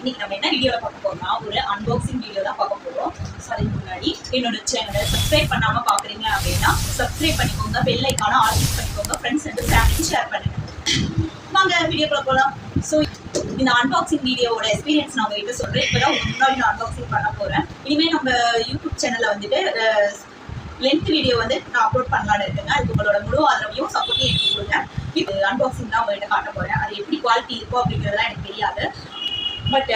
இன்னைக்கு நம்ம என்ன வீடியோல பார்க்க போறோம்னா ஒரு அன்பாக்சிங் வீடியோ தான் பார்க்க போறோம். ஸோ அதுக்கு முன்னாடி என்னோட சேனலை சப்ஸ்கிரைப் பண்ணாம பாக்குறீங்க அப்படின்னா சப்ஸ்கிரைப் பண்ணிக்கோங்க, பெல் ஐக்கான ஆல் கிளிக் பண்ணிக்கோங்க, ஃப்ரெண்ட்ஸ் அண்ட் ஃபேமிலிக்கு ஷேர் பண்ணுங்க. வாங்க வீடியோக்குள்ள போகலாம். ஸோ இந்த அன்பாக்சிங் வீடியோவோட எக்ஸ்பீரியன்ஸ் நான் உங்ககிட்ட சொல்றேன். இப்போதான் முன்னாடி நான் அன்பாக்சிங் பண்ண போறேன். இனிமேல் நம்ம யூடியூப் சேனல்ல வந்துட்டு லென்த் வீடியோ வந்து நான் அப்லோட் பண்ணலான்னு இருக்குங்க. அதுக்கு உங்களோட முழு ஆதரவையும் சப்போர்ட்டையும் எடுத்து கொடுங்க. இது அன்பாக்சிங் தான் உங்கள்கிட்ட காட்ட போறேன். அது எப்படி குவாலிட்டி இருக்கும் அப்படிங்கிறதுலாம் எனக்கு தெரியாது. பட்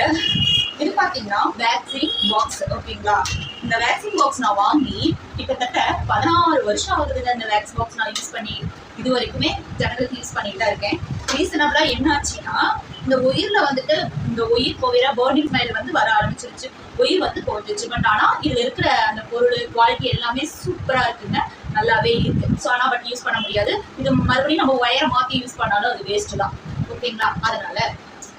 இது பார்த்தீங்கன்னா வேக்சின் பாக்ஸ், ஓகேங்களா? இந்த வேக்சின் பாக்ஸ் நான் வாங்கி கிட்டத்தட்ட 16 வருஷம் ஆகுதுங்க. இந்த வேக்ஸ் பாக்ஸ் நான் யூஸ் பண்ணி இது வரைக்குமே ஜனங்களுக்கு யூஸ் பண்ணிட்டு தான் இருக்கேன். ரீசனபிளா என்ன ஆச்சுன்னா, இந்த ஒயிர்ல வந்துட்டு இந்த ஒயிர் போகிற பர்னிங் ஸ்மெல் வந்து வர ஆரம்பிச்சிருச்சு. ஒயிர் வந்து போட்டுச்சு. பட் ஆனால் இதுல இருக்கிற அந்த பொருள் குவாலிட்டி எல்லாமே சூப்பரா இருக்குங்க, நல்லாவே இருக்கு. ஸோ ஆனால் பட் யூஸ் பண்ண முடியாது. இது மறுபடியும் நம்ம ஒயரை மாற்றி யூஸ் பண்ணாலும் அது வேஸ்ட் தான், ஓகேங்களா? அதனால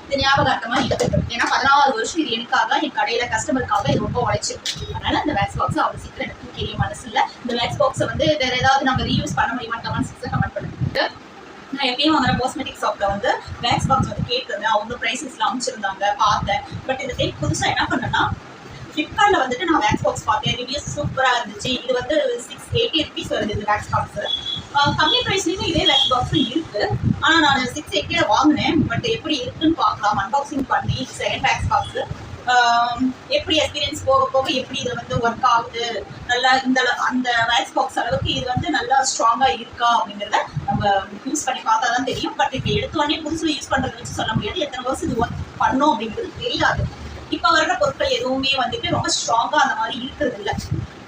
இது ஞாபகார்த்தமா இருக்கட்டும். ஏன்னா 16 வருஷம் இது எனக்காக, என் கடையில கஸ்டமருக்காக இது ரொம்ப உழைச்சிருக்கு. அதனால இந்த வேக்ஸ் பாக்ஸ் அவ்வளவு சீக்கிரம் எனக்கு தெரிய மனசு இல்லை. இந்த வேக்ஸ் பாக்ஸை வந்து வேற ஏதாவது நம்ம ரீயூஸ் பண்ண முடியுமான்னு கமெண்ட் பண்ணுங்க. நான் எப்பயும் வாங்குற காஸ்மெட்டிக் ஷாப்ல வந்து வேக்ஸ் பாக்ஸ் வந்து கேட்டிருந்தேன். அவங்க ப்ரைஸஸ்ல அமைச்சிருந்தாங்க, பார்த்தேன். பட் இந்த டைம் புதுசா என்ன பண்ணேன்னா, ஃப்ளிப்கார்ட்ல வந்துட்டு நான் வேக்ஸ் பாக்ஸ் பார்த்தேன். ரிவ்யூஸ் சூப்பரா இருந்துச்சு. இது வந்து 680 ருபீஸ் வருது இந்த வேக்ஸ் பாக்ஸ். கம்மி ப்ரைஸ்லயும் இதே வேக்ஸ் பாக்ஸும் இருக்கு. ஆனா நான் 680 வாங்கினேன். பட் எப்படி இருக்குன்னு பார்க்கலாம். அன்பாக்சிங் பண்ணி செகண்ட் வேக்ஸ் பாக்ஸ் எப்படி எக்ஸ்பீரியன்ஸ் போக போக எப்படி இது வந்து ஒர்க் ஆகுது, நல்லா இந்த அந்த வேக்ஸ் பாக்ஸ் அளவுக்கு இது வந்து நல்லா ஸ்ட்ராங்கா இருக்கா அப்படிங்கிறத நம்ம யூஸ் பண்ணி பார்த்தா தான் தெரியும். பட் இப்போ எடுத்தோடனே புதுசுல யூஸ் பண்றதை வச்சு சொல்ல முடியாது. எத்தனை வருஷம் இது ஒர்க் பண்ணோம் அப்படிங்கிறது தெரியாது. இப்போ வர்ற பொருட்கள் எதுவுமே வந்துட்டு ரொம்ப ஸ்ட்ராங்கா அந்த மாதிரி இருக்கிறது இல்லை.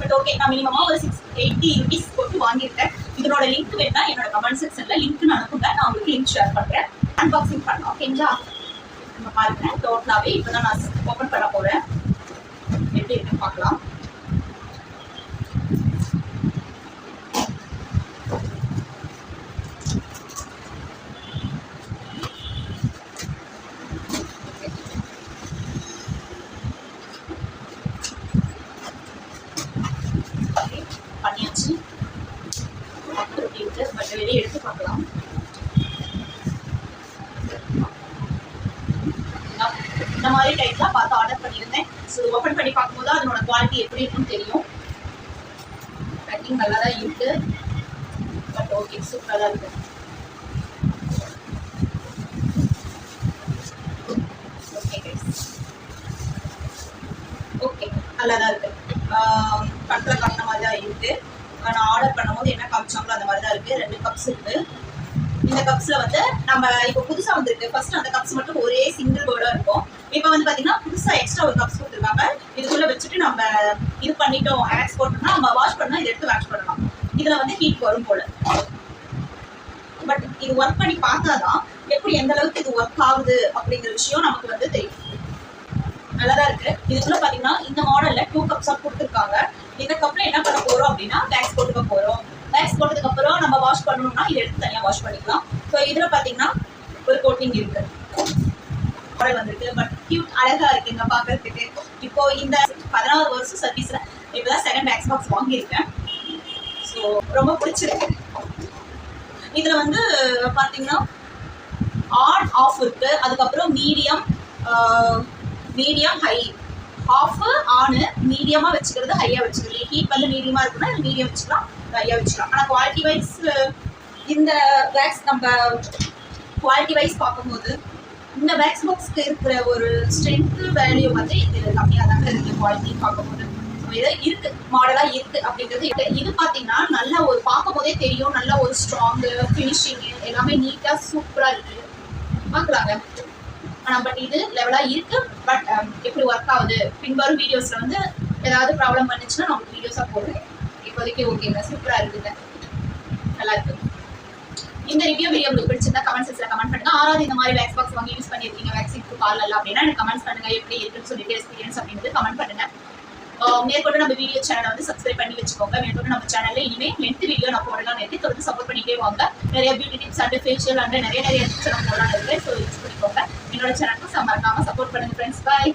பட் ஓகே, நான் மினிமமா ஒரு 680 ருபீஸ் போட்டு வாங்கியிருக்கேன். இதனோட லிங்க் வேணா என்னோட கமெண்ட் செக்ஷன்ல லிங்க் அனுப்புங்க, நான் உங்களுக்கு லிங்க் ஷேர் பண்றேன். அன்பாக்சிங் பண்ணலாம், ஓகேங்களா? நம்ம பாருங்க, டோட்டலாவே இப்பதான் நான் ஓபன் பண்ண போறேன். எப்படி இருக்குன்னு பார்க்கலாம். பண்ணியாச்சு. பட் வெளியே எடுத்து பார்க்கலாம். இந்த மாதிரி டைப்லாம் பார்த்து ஆர்டர் பண்ணியிருந்தேன். ஸோ ஓப்பன் பண்ணி பார்க்கும்போது அதனோட குவாலிட்டி எப்படி இருக்குன்னு தெரியும். பேக்கிங் நல்லா தான் இருக்கு. பட் ஓகே, சூப்பராக தான் இருக்கு. ஓகே கைஸ், ஓகே நல்லா தான் இருக்கு. பட்டில் காட்டின மாதிரி தான் இருக்கு. நான் ஆர்டர் பண்ணும்போது என்ன காமிச்சாங்களோ அந்த மாதிரி தான் இருக்கு. 2 கப்ஸ் இருக்கு. இந்த கப்ஸ்ல வந்து நம்ம இப்போ புதுசா வந்துருக்கு. ஃபர்ஸ்ட் அந்த கப்ஸ் மட்டும் ஒரே சிங்கிள் வேர்டா இருக்கும். இப்போ வந்து பாத்தீங்கன்னா புதுசா எக்ஸ்ட்ரா ஒரு கப்ஸ் கொடுத்துருக்காங்க. இதுக்குள்ள வச்சுட்டு நம்ம இது பண்ணிட்டோம், ஆக்ஸ் போட்டோம்னா நம்ம வாஷ் பண்ணா இதை எடுத்து வாஷ் பண்ணலாம். இதுல வந்து ஹீட் வரும் போல. பட் இது ஒர்க் பண்ணி பார்த்தாதான் எப்படி எந்த அளவுக்கு இது ஒர்க் ஆகுது அப்படிங்கிற விஷயம் நமக்கு வந்து தெரியும். நல்லதா இருக்கு. இதுக்குள்ள பாத்தீங்கன்னா இந்த மாடல்ல 2 கப்ஸா கொடுத்துருக்காங்க. இந்த கப்ல என்ன பண்ண போறோம் அப்படின்னா வேக்ஸ் போட்டுக்க போறோம். வேக்ஸ் போட்டதுக்கு அப்புறம் நம்ம வாஷ் பண்ணணும்னா இதை எடுத்து தனியா வாஷ் பண்ணிக்கலாம். ஸோ இதுல பாத்தீங்கன்னா ஒரு கோட்டிங் இருக்கு, மாடல் வந்திருக்கு. பட் கியூட், அழகா இருக்குங்க பாக்குறதுக்கு. இப்போ இந்த 16 வருஷம் சர்வீஸ்ல இப்பதான் செகண்ட் வேக்ஸ் பாக்ஸ் வாங்கியிருக்கேன். ஸோ ரொம்ப பிடிச்சிருக்கு. இதுல வந்து பாத்தீங்கன்னா ஆன் ஆஃப் இருக்கு. அதுக்கப்புறம் மீடியம், ஹை, ஆஃப் ஆனு மீடியமா வச்சுக்கிறது, ஹையா வச்சுக்கிறது. ஹீட் வந்து மீடியமா இருக்குன்னா மீடியம் வச்சுக்கலாம், ஹையா வச்சுக்கலாம். ஆனால் குவாலிட்டி வைஸ் இந்த வேக்ஸ் நம்ம குவாலிட்டி வைஸ் பார்க்கும்போது இந்த வேக்ஸ் பாக்ஸ்க்கு இருக்கிற ஒரு ஸ்ட்ரென்த் வேல்யூ வந்து இது கம்மியாக தாங்க இருக்கு. குவாலிட்டி பார்க்கும்போது ஏதோ இருக்கு, மாடலா இருக்கு அப்படிங்கிறது. இது பார்த்தீங்கன்னா நல்லா ஒரு பார்க்கும் போதே தெரியும், நல்ல ஒரு ஸ்ட்ராங்கு, ஃபினிஷிங் எல்லாமே நீட்டா சூப்பரா இருக்கு, பார்க்கலாங்க. ஆனால் பட் இது லெவலாக இருக்கு. பட் எப்படி ஒர்க் ஆகுது பின்வரும் வீடியோஸில் வந்து ஏதாவது ப்ராப்ளம் பண்ணிச்சுன்னா நான் உங்களுக்கு வீடியோஸாக போடுறேன். இப்போதைக்கு ஓகேங்க, சூப்பராக இருக்குங்க, நல்லா இருக்கு. இந்த வீடியோ உங்களுக்கு பிடிச்சிருந்தா கமெண்ட் செக்ஷனில் கமெண்ட் பண்ணுங்க. 6வது இந்த மாதிரி வேக்ஸ் பாக்ஸ் வாங்கி யூஸ் பண்ணியிருக்கீங்க, வேக்ஸிங்க்கு கால் இல்லை அப்படின்னா எனக்கு கமெண்ட் பண்ணுங்க. எப்படி இருக்குன்னு சொல்லிட்டு எக்ஸ்பீரியன்ஸ் அப்படிங்கிறது கமெண்ட் பண்ணுங்க. மேற்கொண்டு நம்ம வீடியோ சேனலை வந்து சப்ஸ்கிரைப் பண்ணி வச்சுக்கோங்க. மேற்கொண்டு நம்ம சேனல்ல இனிமேல் லென்த் வீடியோ நான் போடலாம் இருக்கு. தொடர்ந்து சப்போர்ட் பண்ணிட்டே வாங்க. நிறைய beauty tips and facial and நிறைய டிப்ஸ் நம்ம போடலாம் இருக்கு. ஸோ யூஸ் பண்ணிக்கோங்க. என்னோட சேனலுக்கு மறக்காம சப்போர்ட் பண்ணுங்க ஃப்ரெண்ட்ஸ். பாய்.